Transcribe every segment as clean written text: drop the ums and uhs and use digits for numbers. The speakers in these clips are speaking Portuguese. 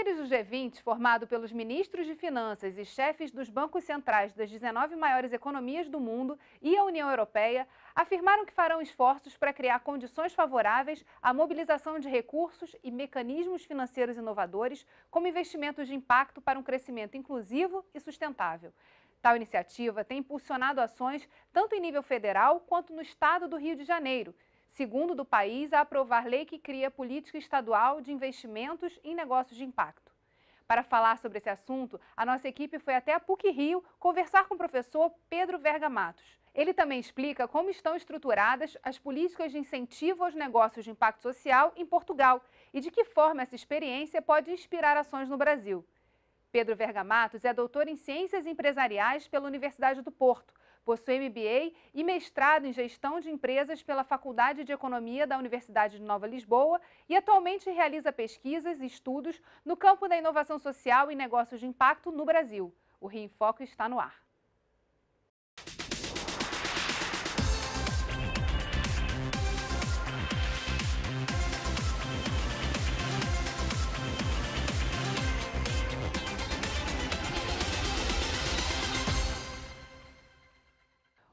líderes do G20, formado pelos ministros de Finanças e chefes dos bancos centrais das 19 maiores economias do mundo e a União Europeia, afirmaram que farão esforços para criar condições favoráveis à mobilização de recursos e mecanismos financeiros inovadores, como investimentos de impacto para um crescimento inclusivo e sustentável. Tal iniciativa tem impulsionado ações tanto em nível federal quanto no estado do Rio de Janeiro, segundo do país a aprovar lei que cria política estadual de investimentos em negócios de impacto. Para falar sobre esse assunto, a nossa equipe foi até a PUC-Rio conversar com o professor Pedro Verga Matos. Ele também explica como estão estruturadas as políticas de incentivo aos negócios de impacto social em Portugal e de que forma essa experiência pode inspirar ações no Brasil. Pedro Verga Matos é doutor em Ciências Empresariais pela Universidade do Porto, possui MBA e mestrado em Gestão de Empresas pela Faculdade de Economia da Universidade de Nova Lisboa e atualmente realiza pesquisas e estudos no campo da inovação social e negócios de impacto no Brasil. O Rio em Foco está no ar.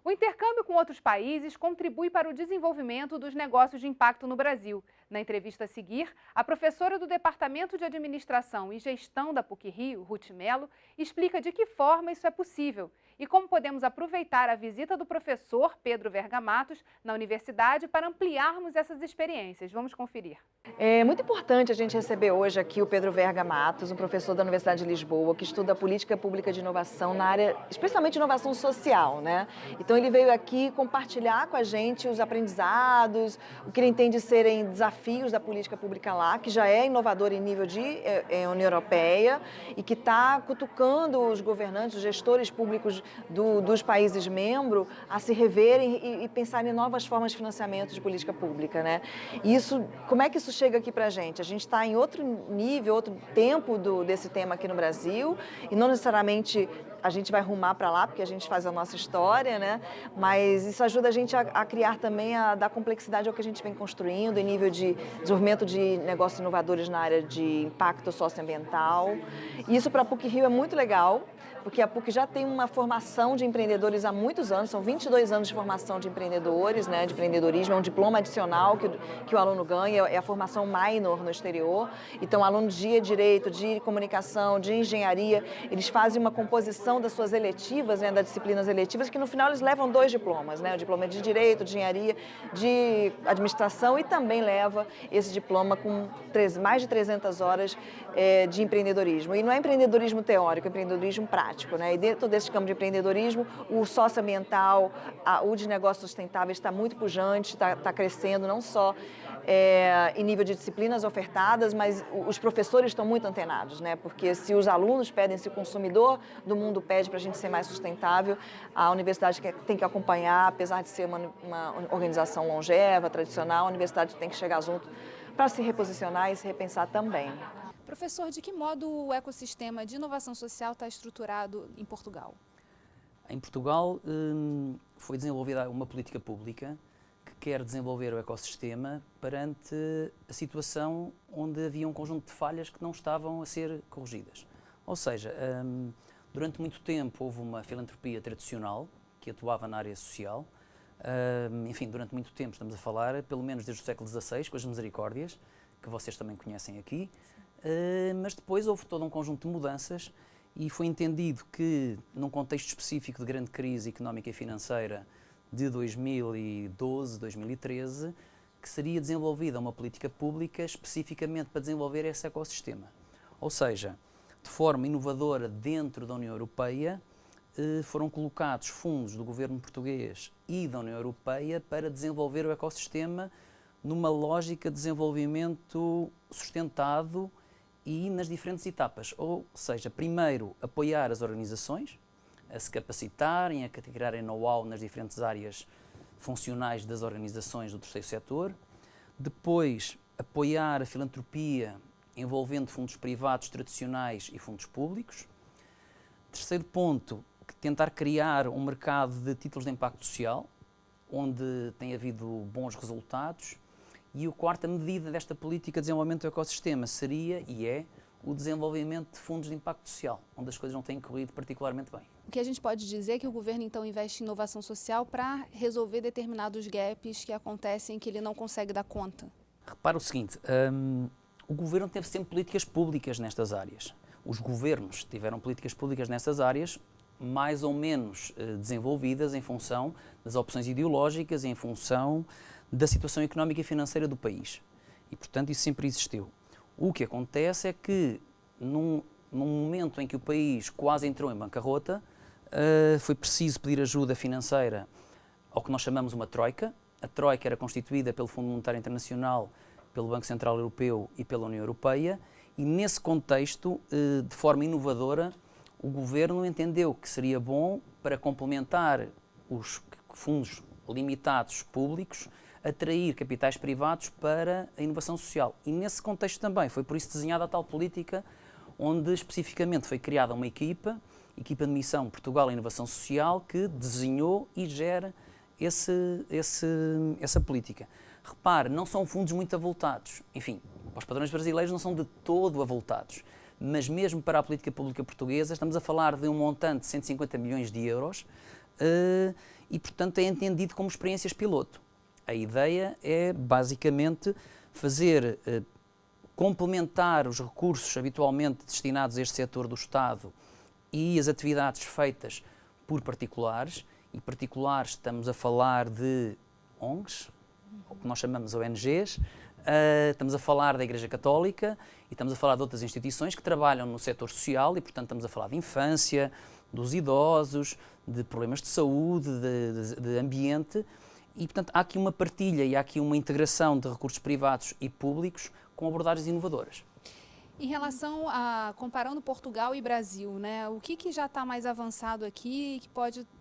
O intercâmbio com outros países contribui para o desenvolvimento dos negócios de impacto no Brasil. Na entrevista a seguir, a professora do Departamento de Administração e Gestão da PUC-Rio, Ruth Mello, explica de que forma isso é possível e como podemos aproveitar a visita do professor Pedro Verga Matos na universidade para ampliarmos essas experiências. Vamos conferir. É muito importante a gente receber hoje aqui o Pedro Verga Matos, um professor da Universidade de Lisboa, que estuda política pública de inovação na área, especialmente inovação social, né? Então ele veio aqui compartilhar com a gente os aprendizados, o que ele entende serem desafios da política pública lá, que já é inovador em nível de União Europeia e que está cutucando os governantes, os gestores públicos dos países membros a se reverem e pensarem em novas formas de financiamento de política pública, né? E isso, como é que isso chega aqui para a gente? A gente está em outro nível, outro tempo desse tema aqui no Brasil e não necessariamente a gente vai rumar para lá porque a gente faz a nossa história, né? Mas isso ajuda a gente a criar também, a dar complexidade ao que a gente vem construindo em nível de desenvolvimento de negócios inovadores na área de impacto socioambiental. E isso para a PUC-Rio é muito legal, porque a PUC já tem uma formação de empreendedores há muitos anos, são 22 anos de formação de empreendedores, né, de empreendedorismo, é um diploma adicional que o aluno ganha, é a formação minor no exterior. Então, alunos de direito, de comunicação, de engenharia, eles fazem uma composição das suas eletivas, né, das disciplinas eletivas, que no final eles levam 2 diplomas, né, o diploma de direito, de engenharia, de administração e também leva esse diploma com mais de 300 horas de empreendedorismo. E não é empreendedorismo teórico, é empreendedorismo prático. Né? E dentro desse campo de empreendedorismo, o socioambiental, o de negócios sustentáveis está muito pujante, está crescendo, não só em nível de disciplinas ofertadas, mas os professores estão muito antenados, né? Porque se os alunos pedem, se o consumidor do mundo pede para a gente ser mais sustentável, a universidade tem que acompanhar, apesar de ser uma organização longeva, tradicional, a universidade tem que chegar junto para se reposicionar e se repensar também. Professor, de que modo o ecossistema de inovação social está estruturado em Portugal? Em Portugal foi desenvolvida uma política pública que quer desenvolver o ecossistema perante a situação onde havia um conjunto de falhas que não estavam a ser corrigidas. Ou seja, durante muito tempo houve uma filantropia tradicional que atuava na área social. Enfim, durante muito tempo, estamos a falar, pelo menos desde o século XVI, com as misericórdias, que vocês também conhecem aqui. Mas depois houve todo um conjunto de mudanças e foi entendido que, num contexto específico de grande crise económica e financeira de 2012, 2013, que seria desenvolvida uma política pública especificamente para desenvolver esse ecossistema. Ou seja, de forma inovadora dentro da União Europeia, foram colocados fundos do governo português e da União Europeia para desenvolver o ecossistema numa lógica de desenvolvimento sustentado e nas diferentes etapas, ou seja, primeiro apoiar as organizações a se capacitarem, a criarem know-how nas diferentes áreas funcionais das organizações do terceiro setor, depois apoiar a filantropia envolvendo fundos privados tradicionais e fundos públicos. Terceiro ponto, tentar criar um mercado de títulos de impacto social, onde tem havido bons resultados. E a quarta medida desta política de desenvolvimento do ecossistema seria, e é, o desenvolvimento de fundos de impacto social, onde as coisas não têm corrido particularmente bem. O que a gente pode dizer é que o governo, então, investe em inovação social para resolver determinados gaps que acontecem que ele não consegue dar conta? Repara o seguinte, o governo teve sempre políticas públicas nestas áreas. Os governos tiveram políticas públicas nestas áreas mais ou menos desenvolvidas em função das opções ideológicas e em função da situação económica e financeira do país. E, portanto, isso sempre existiu. O que acontece é que, num momento em que o país quase entrou em bancarrota, foi preciso pedir ajuda financeira ao que nós chamamos uma troika. A troika era constituída pelo Fundo Monetário Internacional, pelo Banco Central Europeu e pela União Europeia, e nesse contexto, de forma inovadora, o governo entendeu que seria bom, para complementar os fundos limitados públicos, atrair capitais privados para a inovação social. E nesse contexto também foi por isso desenhada a tal política, onde especificamente foi criada uma equipa de missão Portugal e Inovação Social, que desenhou e gera essa política. Repare, não são fundos muito avultados. Enfim, para os padrões brasileiros não são de todo avultados. Mas mesmo para a política pública portuguesa, estamos a falar de um montante de 150 milhões de euros e, portanto, é entendido como experiências piloto. A ideia é, basicamente, fazer complementar os recursos habitualmente destinados a este setor do Estado e as atividades feitas por particulares. E particulares, estamos a falar de ONGs, o que nós chamamos ONGs, estamos a falar da Igreja Católica e estamos a falar de outras instituições que trabalham no setor social e, portanto, estamos a falar de infância, dos idosos, de problemas de saúde, de ambiente e, portanto, há aqui uma partilha e há aqui uma integração de recursos privados e públicos com abordagens inovadoras. Em relação a, comparando Portugal e Brasil, né, o que já está mais avançado aqui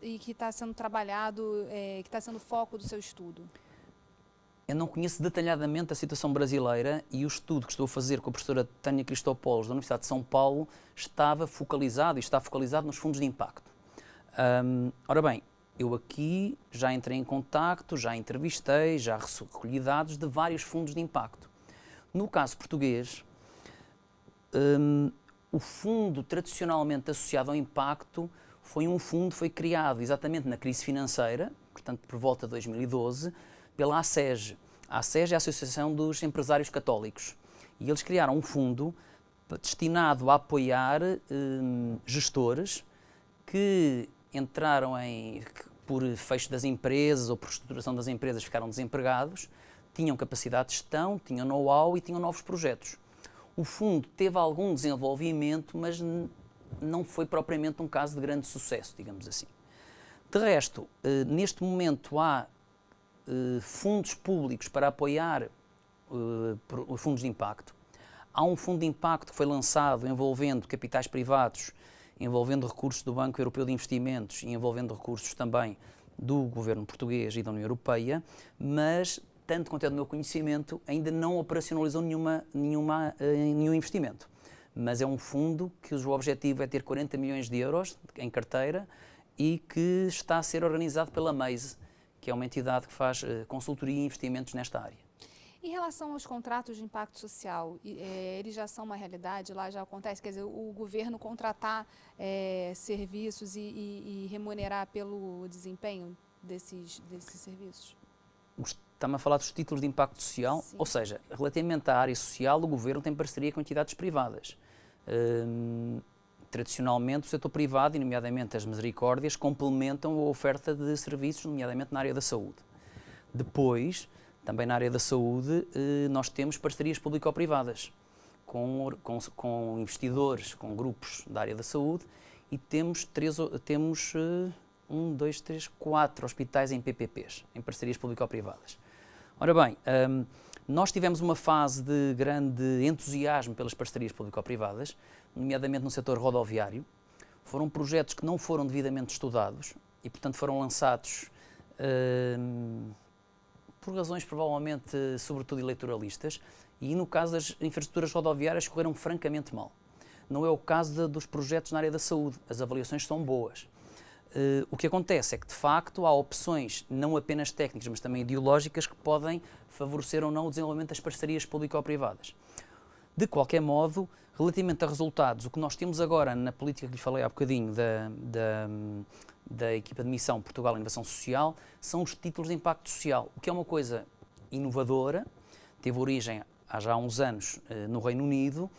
e que está sendo trabalhado, que está sendo foco do seu estudo? Eu não conheço detalhadamente a situação brasileira e o estudo que estou a fazer com a professora Tânia Cristópolos da Universidade de São Paulo estava focalizado e está focalizado nos fundos de impacto. Ora bem, eu aqui já entrei em contacto, já entrevistei, já recolhi dados de vários fundos de impacto. No caso português, o fundo tradicionalmente associado ao impacto foi criado exatamente na crise financeira, portanto por volta de 2012, pela ACEG. A ACEG é a Associação dos Empresários Católicos. E eles criaram um fundo destinado a apoiar gestores que entraram por fecho das empresas ou por reestruturação das empresas, ficaram desempregados, tinham capacidade de gestão, tinham know-how e tinham novos projetos. O fundo teve algum desenvolvimento, mas não foi propriamente um caso de grande sucesso, digamos assim. De resto, neste momento há fundos públicos para apoiar os fundos de impacto. Há um fundo de impacto que foi lançado envolvendo capitais privados, envolvendo recursos do Banco Europeu de Investimentos e envolvendo recursos também do governo português e da União Europeia, mas, tanto quanto é do meu conhecimento, ainda não operacionalizou nenhum investimento. Mas é um fundo que o objetivo é ter 40 milhões de euros em carteira e que está a ser organizado pela MEISE, que é uma entidade que faz consultoria e investimentos nesta área. Em relação aos contratos de impacto social, eles já são uma realidade, lá já acontece, quer dizer, o governo contratar serviços e remunerar pelo desempenho desses serviços? Está-me a falar dos títulos de impacto social, Sim. Ou seja, relativamente à área social, o governo tem parceria com entidades privadas. Tradicionalmente, o setor privado, e nomeadamente as misericórdias, complementam a oferta de serviços, nomeadamente na área da saúde. Depois, também na área da saúde, nós temos parcerias público-privadas com investidores, com grupos da área da saúde e temos 4 hospitais em PPPs, em parcerias público-privadas. Ora bem, nós tivemos uma fase de grande entusiasmo pelas parcerias público-privadas, nomeadamente no setor rodoviário. Foram projetos que não foram devidamente estudados e, portanto, foram lançados por razões provavelmente, sobretudo, eleitoralistas, e no caso das infraestruturas rodoviárias correram francamente mal. Não é o caso dos projetos na área da saúde, as avaliações são boas. O que acontece é que, de facto, há opções não apenas técnicas, mas também ideológicas que podem favorecer ou não o desenvolvimento das parcerias público-privadas. De qualquer modo, relativamente a resultados, o que nós temos agora na política que lhe falei há bocadinho da equipa de missão Portugal Inovação Social, são os títulos de impacto social, o que é uma coisa inovadora, teve origem há já uns anos no Reino Unido.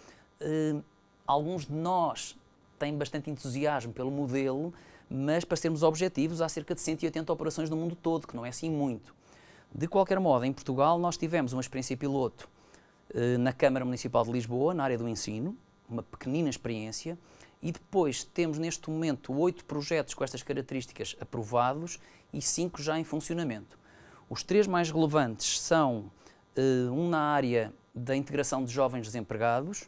Alguns de nós têm bastante entusiasmo pelo modelo, mas para sermos objetivos, há cerca de 180 operações no mundo todo, que não é assim muito. De qualquer modo, em Portugal nós tivemos uma experiência piloto na Câmara Municipal de Lisboa, na área do ensino, uma pequenina experiência, e depois temos neste momento 8 projetos com estas características aprovados e 5 já em funcionamento. Os 3 mais relevantes são um na área da integração de jovens desempregados,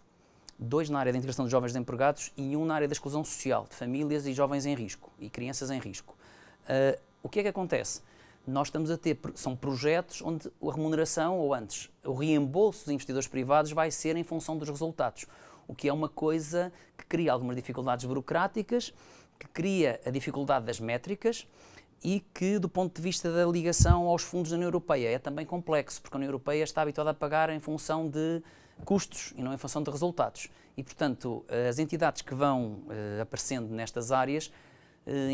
2 na área da integração de jovens desempregados e 1 na área da exclusão social, de famílias e jovens em risco e crianças em risco. O que é que acontece? Nós estamos a ter, são projetos onde a remuneração, ou antes, o reembolso dos investidores privados vai ser em função dos resultados, o que é uma coisa que cria algumas dificuldades burocráticas, que cria a dificuldade das métricas e que, do ponto de vista da ligação aos fundos da União Europeia, é também complexo, porque a União Europeia está habituada a pagar em função de custos e não em função de resultados. E, portanto, as entidades que vão aparecendo nestas áreas,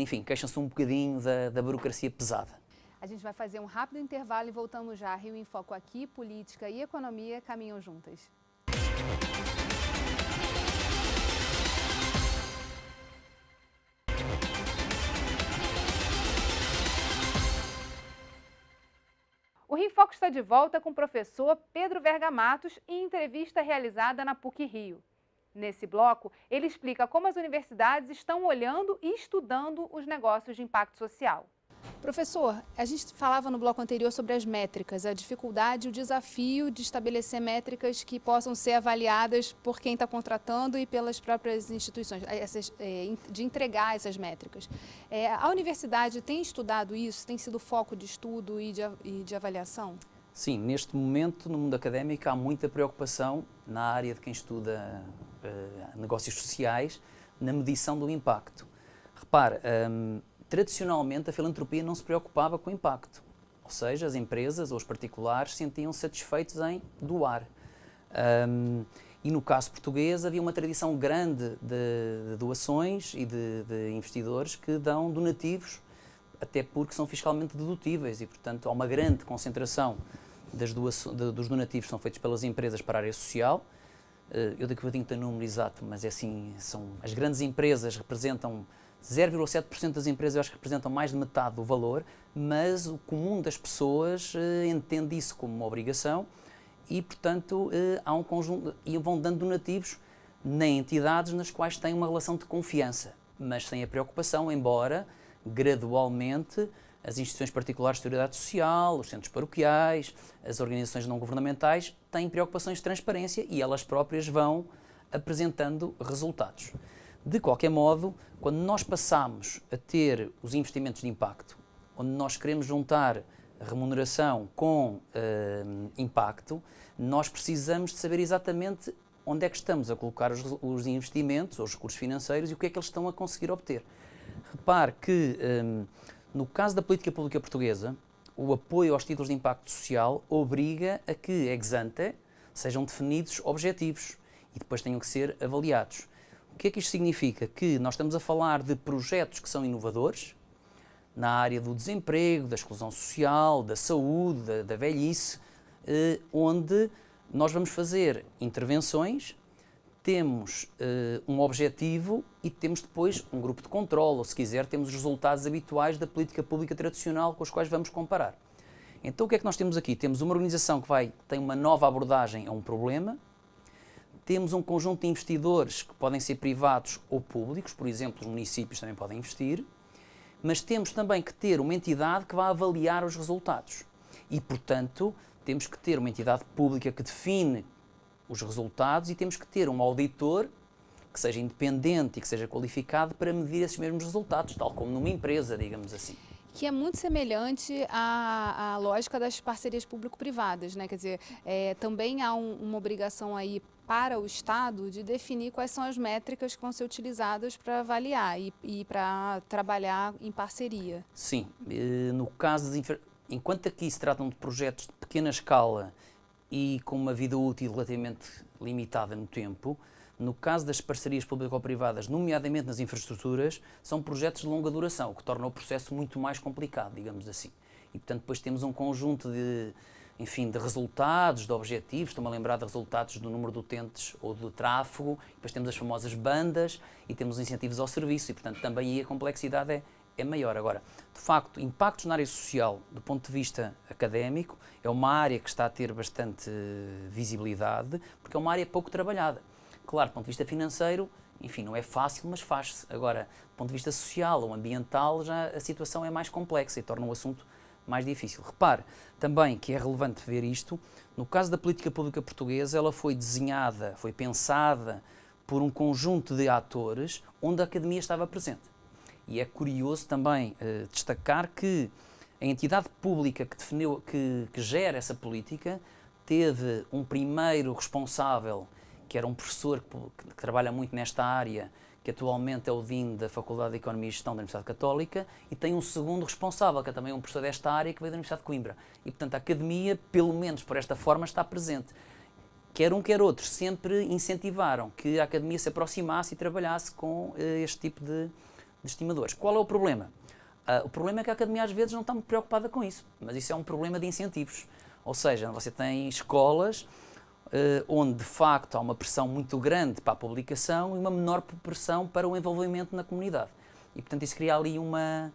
enfim, queixam-se um bocadinho da burocracia pesada. A gente vai fazer um rápido intervalo e voltamos já. Rio em Foco aqui, política e economia caminham juntas. O Rio em Foco está de volta com o professor Pedro Verga Matos em entrevista realizada na PUC-Rio. Nesse bloco, ele explica como as universidades estão olhando e estudando os negócios de impacto social. Professor, a gente falava no bloco anterior sobre as métricas, a dificuldade e o desafio de estabelecer métricas que possam ser avaliadas por quem está contratando e pelas próprias instituições, de entregar essas métricas. A universidade tem estudado isso? Tem sido foco de estudo e de avaliação? Sim, neste momento, no mundo académico, há muita preocupação na área de quem estuda negócios sociais, na medição do impacto. Repare, tradicionalmente a filantropia não se preocupava com o impacto, ou seja, as empresas ou os particulares sentiam-se satisfeitos em doar. E no caso português havia uma tradição grande de doações e de investidores que dão donativos, até porque são fiscalmente dedutíveis e, portanto, há uma grande concentração dos donativos que são feitos pelas empresas para a área social. Eu daqui a bocadinho tenho o número exato, mas é assim, as grandes empresas representam 0,7% das empresas, eu acho que representam mais de metade do valor, mas o comum das pessoas entende isso como uma obrigação e, portanto, há um conjunto, e vão dando donativos em entidades nas quais têm uma relação de confiança, mas sem a preocupação, embora gradualmente as instituições particulares de seguridade social, os centros paroquiais, as organizações não governamentais têm preocupações de transparência e elas próprias vão apresentando resultados. De qualquer modo, quando nós passamos a ter os investimentos de impacto, onde nós queremos juntar remuneração com impacto, nós precisamos de saber exatamente onde é que estamos a colocar os investimentos, os recursos financeiros e o que é que eles estão a conseguir obter. Repare que, no caso da política pública portuguesa, o apoio aos títulos de impacto social obriga a que, ex ante, sejam definidos objetivos e depois tenham que ser avaliados. O que é que isto significa? Que nós estamos a falar de projetos que são inovadores na área do desemprego, da exclusão social, da saúde, da velhice, onde nós vamos fazer intervenções, temos um objetivo e temos depois um grupo de controle, ou se quiser, temos os resultados habituais da política pública tradicional com os quais vamos comparar. Então o que é que nós temos aqui? Temos uma organização que tem uma nova abordagem a um problema, temos um conjunto de investidores que podem ser privados ou públicos, por exemplo, os municípios também podem investir, mas temos também que ter uma entidade que vai avaliar os resultados. E, portanto, temos que ter uma entidade pública que define os resultados e temos que ter um auditor que seja independente e que seja qualificado para medir esses mesmos resultados, tal como numa empresa, digamos assim. Que é muito semelhante à lógica das parcerias público-privadas, né? Quer dizer, também há uma obrigação aí para o Estado de definir quais são as métricas que vão ser utilizadas para avaliar e para trabalhar em parceria. Sim, no caso enquanto aqui se tratam de projetos de pequena escala e com uma vida útil relativamente limitada no tempo. No caso das parcerias público-privadas, nomeadamente nas infraestruturas, são projetos de longa duração, o que torna o processo muito mais complicado, digamos assim. E, portanto, depois temos um conjunto de resultados, de objetivos. Estou-me a lembrar de resultados do número de utentes ou do tráfego. Depois temos as famosas bandas e temos os incentivos ao serviço e, portanto, também aí a complexidade é maior. Agora, de facto, impactos na área social, do ponto de vista académico, é uma área que está a ter bastante visibilidade, porque é uma área pouco trabalhada. Claro, do ponto de vista financeiro, enfim, não é fácil, mas faz-se. Agora, do ponto de vista social ou ambiental, já a situação é mais complexa e torna o assunto mais difícil. Repare também que é relevante ver isto. No caso da política pública portuguesa, ela foi desenhada, foi pensada por um conjunto de atores onde a academia estava presente. E é curioso também destacar que a entidade pública que definiu, que gera essa política, teve um primeiro responsável, que era um professor que trabalha muito nesta área, que atualmente é o Dean da Faculdade de Economia e Gestão da Universidade Católica, e tem um segundo responsável, que é também um professor desta área, que veio da Universidade de Coimbra. E, portanto, a academia, pelo menos por esta forma, está presente. Quer um, quer outro, sempre incentivaram que a academia se aproximasse e trabalhasse com este tipo de estimadores. Qual é o problema? O problema é que a academia às vezes não está muito preocupada com isso, mas isso é um problema de incentivos. Ou seja, você tem escolas onde de facto há uma pressão muito grande para a publicação e uma menor pressão para o envolvimento na comunidade. E portanto isso cria ali uma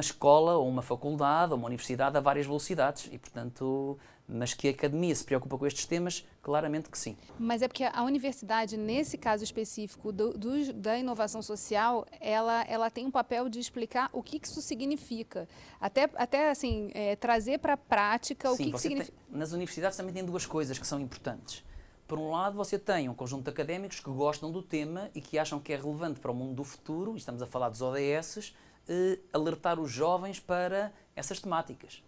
escola ou uma faculdade ou uma universidade a várias velocidades e portanto, mas que a academia se preocupa com estes temas, claramente que sim. Mas é porque a universidade, nesse caso específico da inovação social, ela tem um papel de explicar o que isso significa. Até assim, trazer para a prática o que significa. Nas universidades também tem duas coisas que são importantes. Por um lado, você tem um conjunto de académicos que gostam do tema e que acham que é relevante para o mundo do futuro, e estamos a falar dos ODS, alertar os jovens para essas temáticas.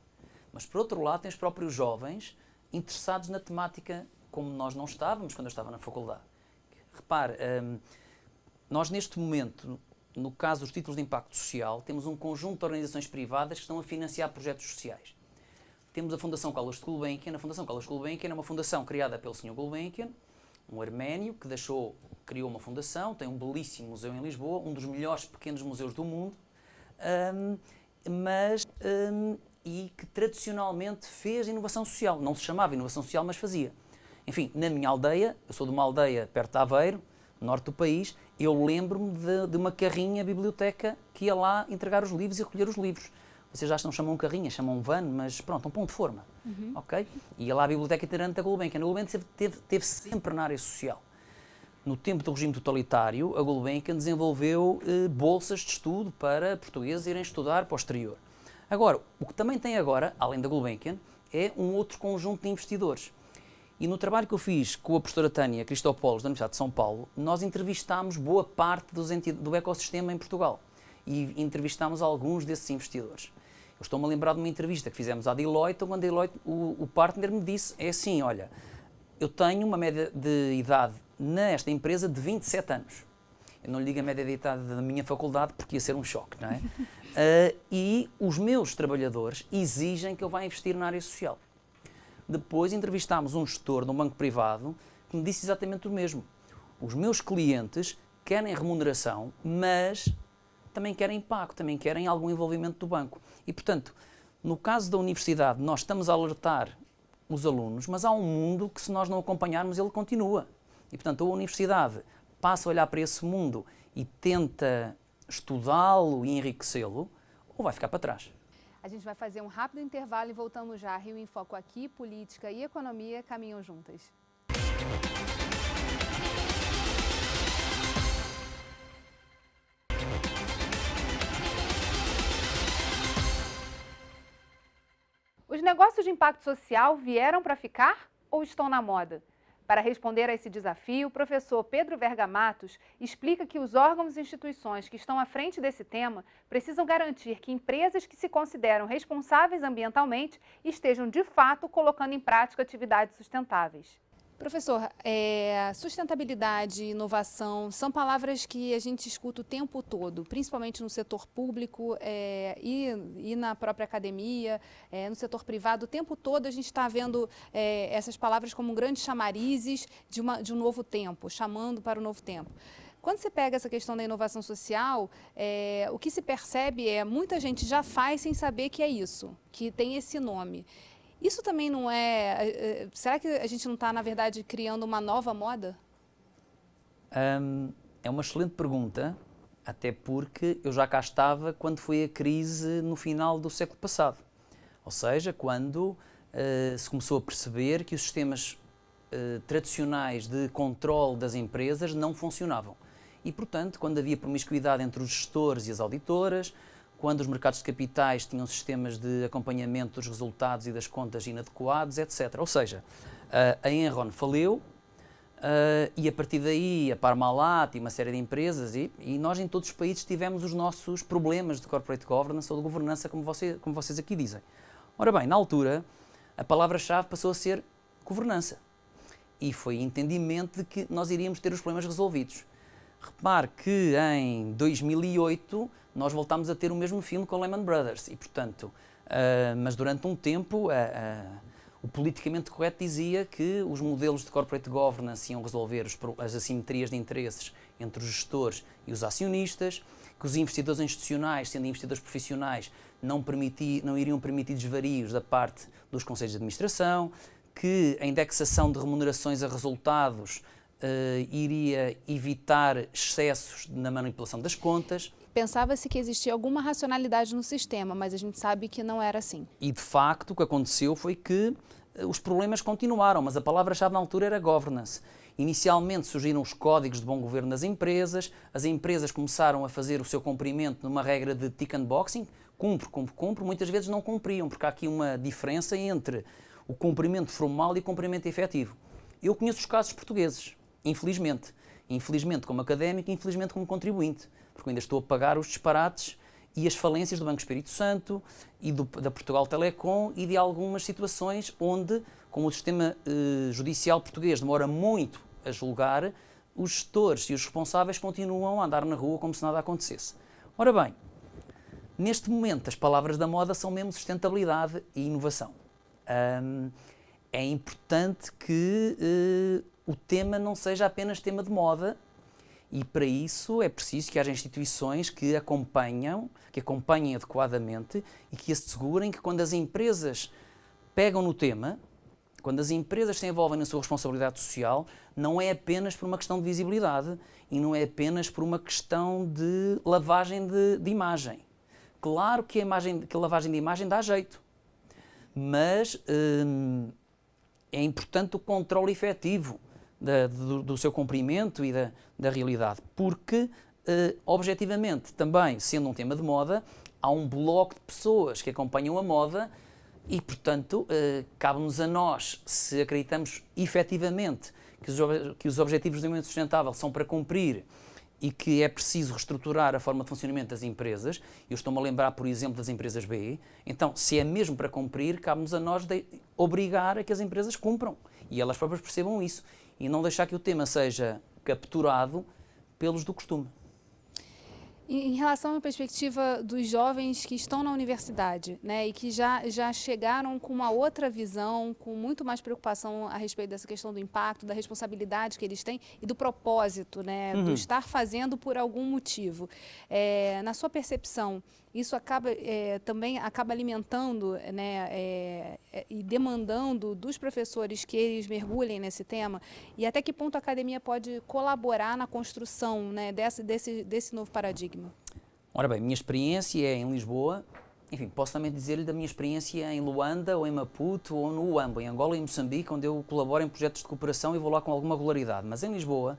Mas, por outro lado, tem os próprios jovens interessados na temática como nós não estávamos quando eu estava na faculdade. Repare, nós neste momento, no caso dos títulos de impacto social, temos um conjunto de organizações privadas que estão a financiar projetos sociais. Temos a Fundação Carlos Gulbenkian. A Fundação Carlos Gulbenkian é uma fundação criada pelo Sr. Gulbenkian, um arménio que criou uma fundação, tem um belíssimo museu em Lisboa, um dos melhores pequenos museus do mundo, e que tradicionalmente fez inovação social. Não se chamava inovação social, mas fazia. Enfim, na minha aldeia, eu sou de uma aldeia perto de Aveiro, norte do país, eu lembro-me de uma carrinha biblioteca que ia lá entregar os livros e recolher os livros. Vocês já não chamam carrinha, chamam van, mas pronto, um ponto de forma. Ok? Ia lá a biblioteca itinerante da Gulbenkian. A Gulbenkian teve sempre na área social. No tempo do regime totalitário, a Gulbenkian desenvolveu bolsas de estudo para portugueses irem estudar para o exterior. Agora, o que também tem agora, além da Gulbenkian, é um outro conjunto de investidores. E no trabalho que eu fiz com a professora Tânia Cristópolos, da Universidade de São Paulo, nós entrevistámos boa parte do ecossistema em Portugal. E entrevistámos alguns desses investidores. Eu estou-me a lembrar de uma entrevista que fizemos à Deloitte, onde a Deloitte, o partner me disse, olha, eu tenho uma média de idade nesta empresa de 27 anos. Eu não lhe digo a média de idade da minha faculdade porque ia ser um choque, não é? E os meus trabalhadores exigem que eu vá investir na área social. Depois entrevistámos um gestor de um banco privado que me disse exatamente o mesmo. Os meus clientes querem remuneração, mas também querem impacto, também querem algum envolvimento do banco. E, portanto, no caso da universidade, nós estamos a alertar os alunos, mas há um mundo que, se nós não acompanharmos, ele continua. E, portanto, a universidade passa a olhar para esse mundo e tenta estudá-lo e enriquecê-lo, ou vai ficar para trás. A gente vai fazer um rápido intervalo e voltamos já. Rio em Foco aqui, política e economia caminham juntas. Os negócios de impacto social vieram para ficar ou estão na moda? Para responder a esse desafio, o professor Pedro Verga Matos explica que os órgãos e instituições que estão à frente desse tema precisam garantir que empresas que se consideram responsáveis ambientalmente estejam, de fato, colocando em prática atividades sustentáveis. Professor, sustentabilidade e inovação são palavras que a gente escuta o tempo todo, principalmente no setor público e na própria academia, no setor privado. O tempo todo a gente está vendo essas palavras como grandes chamarizes de um novo tempo, chamando para o novo tempo. Quando você pega essa questão da inovação social, o que se percebe muita gente já faz sem saber que é isso, que tem esse nome. Isso também não é... Será que a gente não está, na verdade, criando uma nova moda? É uma excelente pergunta, até porque eu já cá estava quando foi a crise no final do século passado. Ou seja, quando se começou a perceber que os sistemas tradicionais de controle das empresas não funcionavam. E, portanto, quando havia promiscuidade entre os gestores e as auditoras, quando os mercados de capitais tinham sistemas de acompanhamento dos resultados e das contas inadequados, etc. Ou seja, a Enron faliu e a partir daí a Parmalat e uma série de empresas e nós em todos os países tivemos os nossos problemas de corporate governance ou de governança, como vocês aqui dizem. Ora bem, na altura, a palavra-chave passou a ser governança e foi entendimento de que nós iríamos ter os problemas resolvidos. Repare que em 2008 nós voltámos a ter o mesmo filme com Lehman Brothers e, portanto, mas durante um tempo o politicamente correto dizia que os modelos de corporate governance iam resolver as assimetrias de interesses entre os gestores e os acionistas, que os investidores institucionais, sendo investidores profissionais, não iriam permitir desvarios da parte dos conselhos de administração, que a indexação de remunerações a resultados iria evitar excessos na manipulação das contas. Pensava-se que existia alguma racionalidade no sistema, mas a gente sabe que não era assim. E, de facto, o que aconteceu foi que os problemas continuaram, mas a palavra-chave na altura era governance. Inicialmente surgiram os códigos de bom governo das empresas, as empresas começaram a fazer o seu cumprimento numa regra de tick and boxing, cumpre, muitas vezes não cumpriam, porque há aqui uma diferença entre o cumprimento formal e o cumprimento efetivo. Eu conheço os casos portugueses, infelizmente como académico e infelizmente como contribuinte, porque eu ainda estou a pagar os disparates e as falências do Banco Espírito Santo e da Portugal Telecom e de algumas situações onde, como o sistema judicial português demora muito a julgar, os gestores e os responsáveis continuam a andar na rua como se nada acontecesse. Ora bem, neste momento as palavras da moda são mesmo sustentabilidade e inovação. É importante que o tema não seja apenas tema de moda e para isso é preciso que haja instituições que acompanhem adequadamente e que assegurem que quando as empresas pegam no tema, quando as empresas se envolvem na sua responsabilidade social, não é apenas por uma questão de visibilidade e não é apenas por uma questão de lavagem de imagem. Claro que a lavagem de imagem dá jeito, mas é importante o controle efetivo do seu cumprimento e da realidade, porque, objetivamente, também, sendo um tema de moda, há um bloco de pessoas que acompanham a moda e, portanto, cabe-nos a nós, se acreditamos efetivamente que os objetivos de desenvolvimento sustentável são para cumprir e que é preciso reestruturar a forma de funcionamento das empresas, eu estou-me a lembrar, por exemplo, das empresas B, então, se é mesmo para cumprir, cabe-nos a nós obrigar a que as empresas cumpram e elas próprias percebam isso e não deixar que o tema seja capturado pelos do costume. Em relação à perspectiva dos jovens que estão na universidade, né, e que já chegaram com uma outra visão, com muito mais preocupação a respeito dessa questão do impacto, da responsabilidade que eles têm e do propósito, né, do estar fazendo por algum motivo. Na sua percepção, isso também acaba alimentando, né, e demandando dos professores que eles mergulhem nesse tema? E até que ponto a academia pode colaborar na construção, né, desse novo paradigma? Ora bem, minha experiência é em Lisboa, enfim, posso também dizer-lhe da minha experiência em Luanda, ou em Maputo, ou no Uambo, em Angola e em Moçambique, onde eu colaboro em projetos de cooperação e vou lá com alguma regularidade. Mas em Lisboa,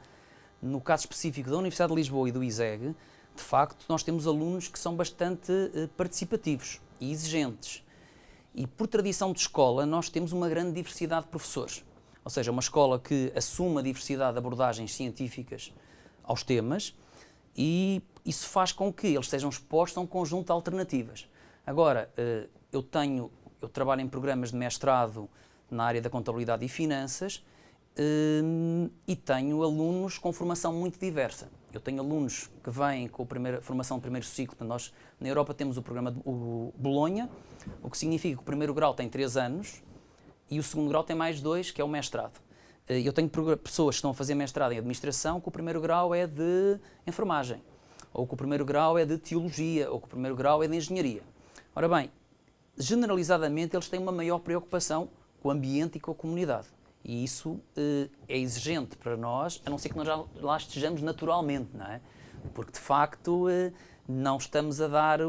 no caso específico da Universidade de Lisboa e do ISEG, de facto, nós temos alunos que são bastante participativos e exigentes. E por tradição de escola, nós temos uma grande diversidade de professores. Ou seja, uma escola que assume a diversidade de abordagens científicas aos temas e isso faz com que eles sejam expostos a um conjunto de alternativas. Agora, eu trabalho em programas de mestrado na área da contabilidade e finanças e tenho alunos com formação muito diversa. Eu tenho alunos que vêm com a formação de primeiro ciclo. Nós, na Europa, temos o programa o Bolonha, o que significa que o primeiro grau tem 3 anos e o segundo grau tem mais 2, que é o mestrado. Eu tenho pessoas que estão a fazer mestrado em administração, que o primeiro grau é de enfermagem, ou que o primeiro grau é de teologia, ou que o primeiro grau é de engenharia. Ora bem, generalizadamente eles têm uma maior preocupação com o ambiente e com a comunidade. E isso é exigente para nós, a não ser que nós já lá estejamos naturalmente, não é? Porque, de facto, não estamos a dar,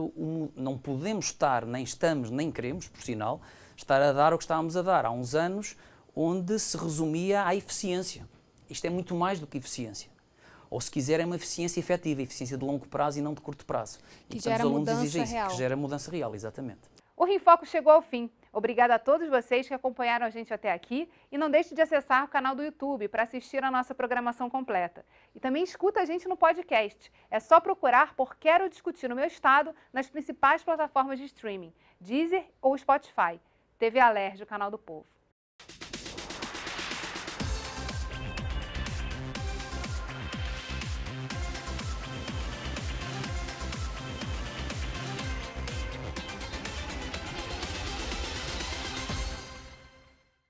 não podemos estar, nem estamos, nem queremos, por sinal, estar a dar o que estávamos a dar há uns anos, onde se resumia à eficiência. Isto é muito mais do que eficiência. Ou, se quiser, é uma eficiência efetiva, eficiência de longo prazo e não de curto prazo. Que gera mudança real. Que gera mudança real, exatamente. O Rio em Foco chegou ao fim. Obrigada a todos vocês que acompanharam a gente até aqui e não deixe de acessar o canal do YouTube para assistir a nossa programação completa. E também escuta a gente no podcast. É só procurar por Quero Discutir no Meu Estado nas principais plataformas de streaming, Deezer ou Spotify. TV Alerj, o canal do povo.